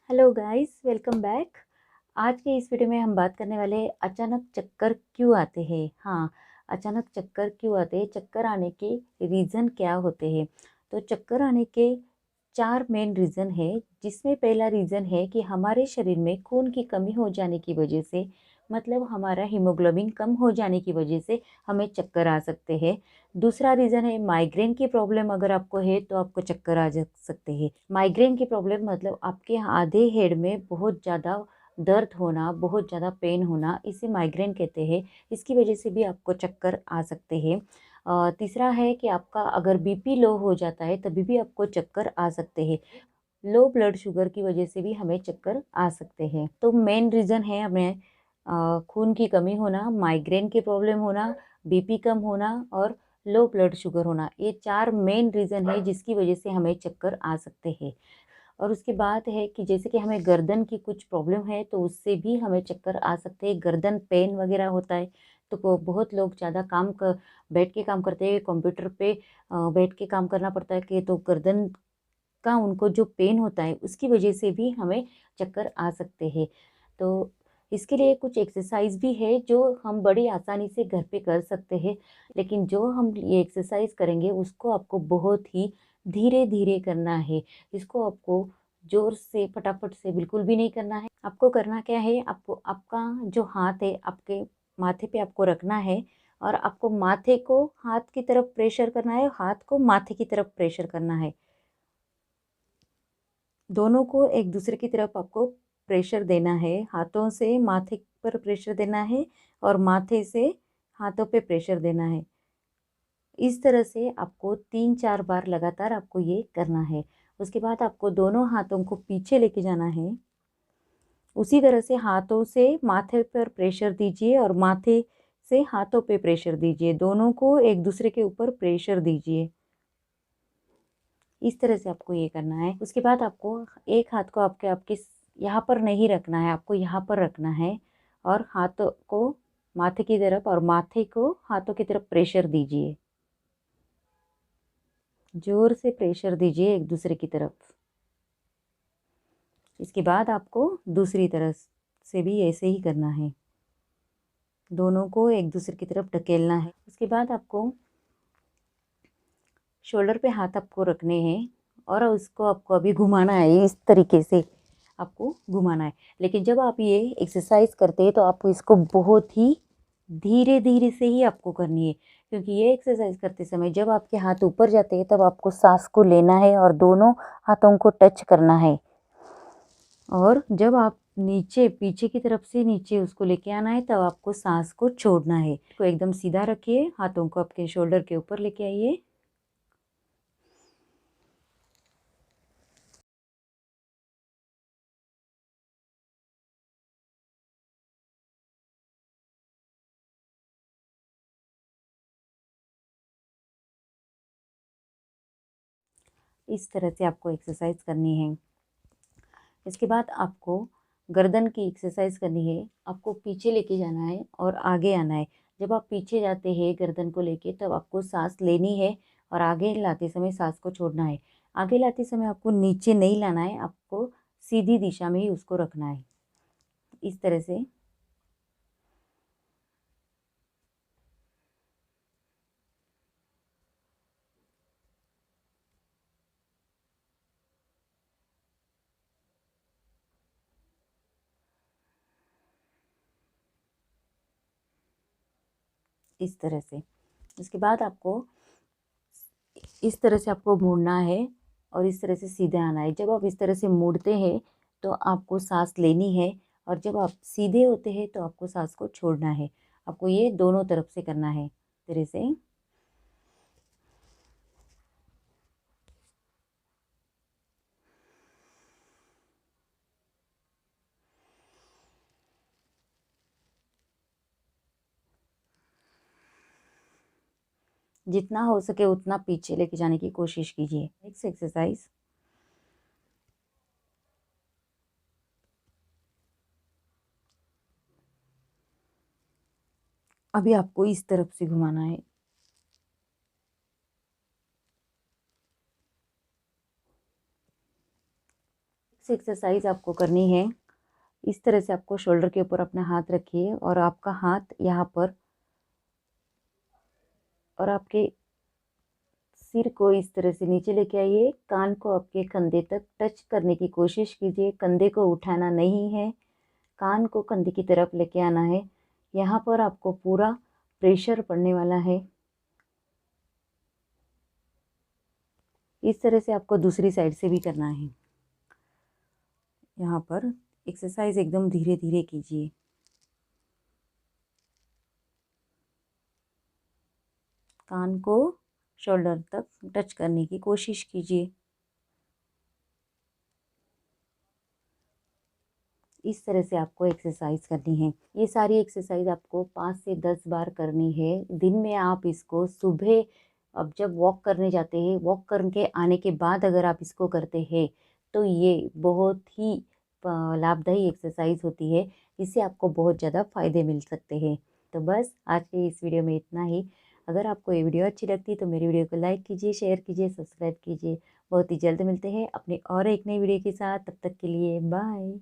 Hello guys, welcome back. आज के इस वीडियो में हम बात करने वाले हैं अचानक चक्कर क्यों आते हैं। हाँ, अचानक चक्कर क्यों आते हैं, चक्कर आने के रीज़न क्या होते हैं। तो चक्कर आने के 4 मेन रीज़न है, जिसमें पहला रीज़न है कि हमारे शरीर में खून की कमी हो जाने की वजह से, मतलब हमारा हीमोग्लोबिन कम हो जाने की वजह से हमें चक्कर आ सकते हैं। दूसरा रीज़न है माइग्रेन की प्रॉब्लम अगर आपको है तो आपको चक्कर आ जा सकते हैं। माइग्रेन की प्रॉब्लम मतलब आपके आधे हेड में बहुत ज़्यादा दर्द होना, बहुत ज़्यादा पेन होना, इसे माइग्रेन कहते हैं। इसकी वजह से भी आपको चक्कर आ सकते हैं। तीसरा है कि आपका अगर बीपी लो हो जाता है तभी भी आपको चक्कर आ सकते हैं। लो ब्लड शुगर की वजह से भी हमें चक्कर आ सकते हैं। तो मेन रीज़न है हमें खून की कमी होना, माइग्रेन की प्रॉब्लम होना, बीपी कम होना और लो ब्लड शुगर होना। ये 4 मेन रीज़न है जिसकी वजह से हमें चक्कर आ सकते हैं। और उसके बाद है कि जैसे कि हमें गर्दन की कुछ प्रॉब्लम है तो उससे भी हमें चक्कर आ सकते हैं। गर्दन पेन वगैरह होता है तो बहुत लोग ज़्यादा बैठ के काम करते हैं, कंप्यूटर पे बैठ के काम करना पड़ता है कि तो गर्दन का उनको जो पेन होता है उसकी वजह से भी हमें चक्कर आ सकते हैं। तो इसके लिए कुछ एक्सरसाइज भी है जो हम बड़ी आसानी से घर पे कर सकते हैं, लेकिन जो हम ये एक्सरसाइज करेंगे उसको आपको बहुत ही धीरे धीरे करना है। इसको आपको जोर से फटाफट से बिल्कुल भी नहीं करना है। आपको करना क्या है, आपको आपका जो हाथ है आपके माथे पे आपको रखना है और आपको माथे को हाथ की तरफ प्रेशर करना है, हाथ को माथे की तरफ प्रेशर करना है। दोनों को एक दूसरे की तरफ आपको प्रेशर देना है। हाथों से माथे पर प्रेशर देना है और माथे से हाथों पे प्रेशर देना है। इस तरह से आपको 3-4 बार लगातार आपको ये करना है। उसके बाद आपको दोनों हाथों को पीछे लेके जाना है। उसी तरह से हाथों से माथे पर प्रेशर दीजिए और माथे से हाथों पे प्रेशर दीजिए। दोनों को एक दूसरे के ऊपर प्रेशर दीजिए। इस तरह से आपको ये करना है। उसके बाद आपको एक हाथ को आपके यहाँ पर नहीं रखना है, आपको यहाँ पर रखना है और हाथों को माथे की तरफ और माथे को हाथों की तरफ प्रेशर दीजिए। जोर से प्रेशर दीजिए एक दूसरे की तरफ। इसके बाद आपको दूसरी तरफ से भी ऐसे ही करना है। दोनों को एक दूसरे की तरफ ढकेलना है। उसके बाद आपको शोल्डर पे हाथ आपको रखने हैं और उसको आपको अभी घुमाना है। इस तरीके से आपको घुमाना है। लेकिन जब आप ये एक्सरसाइज करते हैं तो आपको इसको बहुत ही धीरे धीरे से ही आपको करनी है, क्योंकि ये एक्सरसाइज करते समय जब आपके हाथ ऊपर जाते हैं तब आपको सांस को लेना है और दोनों हाथों को टच करना है। और जब आप नीचे पीछे की तरफ से नीचे उसको लेके आना है तब आपको सांस को छोड़ना है। तो एकदम सीधा रखिए, हाथों को आपके शोल्डर के ऊपर लेके आइए। इस तरह से आपको एक्सरसाइज करनी है। इसके बाद आपको गर्दन की एक्सरसाइज करनी है। आपको पीछे लेके जाना है और आगे आना है। जब आप पीछे जाते हैं गर्दन को लेके तब आपको सांस लेनी है और आगे लाते समय सांस को छोड़ना है। आगे लाते समय आपको नीचे नहीं लाना है, आपको सीधी दिशा में ही उसको रखना है। इस तरह से इस तरह से उसके बाद आपको इस तरह से आपको मुड़ना है और इस तरह से सीधे आना है। जब आप इस तरह से मुड़ते हैं तो आपको सांस लेनी है और जब आप सीधे होते हैं तो आपको सांस को छोड़ना है। आपको ये दोनों तरफ से करना है इस तरह से। जितना हो सके उतना पीछे लेके जाने की कोशिश कीजिए। नेक्स्ट एक्सरसाइज, अभी आपको इस तरफ से घुमाना है। नेक्स्ट एक्सरसाइज आपको करनी है, इस तरह से आपको शोल्डर के ऊपर अपना हाथ रखिए और आपका हाथ यहाँ पर और आपके सिर को इस तरह से नीचे लेके आइए। कान को आपके कंधे तक टच करने की कोशिश कीजिए, कंधे को उठाना नहीं है, कान को कंधे की तरफ लेके आना है। यहाँ पर आपको पूरा प्रेशर पड़ने वाला है। इस तरह से आपको दूसरी साइड से भी करना है। यहाँ पर एक्सरसाइज एकदम धीरे धीरे कीजिए। कान को शोल्डर तक टच करने की कोशिश कीजिए। इस तरह से आपको एक्सरसाइज करनी है। ये सारी एक्सरसाइज आपको 5 से 10 बार करनी है दिन में। आप इसको सुबह, अब जब वॉक करने जाते हैं, वॉक करके आने के बाद अगर आप इसको करते हैं तो ये बहुत ही लाभदायी एक्सरसाइज होती है। इससे आपको बहुत ज़्यादा फ़ायदे मिल सकते हैं। तो बस आज के इस वीडियो में इतना ही। अगर आपको ये वीडियो अच्छी लगती है तो मेरी वीडियो को लाइक कीजिए, शेयर कीजिए, सब्सक्राइब कीजिए। बहुत ही जल्द मिलते हैं अपने और एक नई वीडियो के साथ। तब तक के लिए बाय।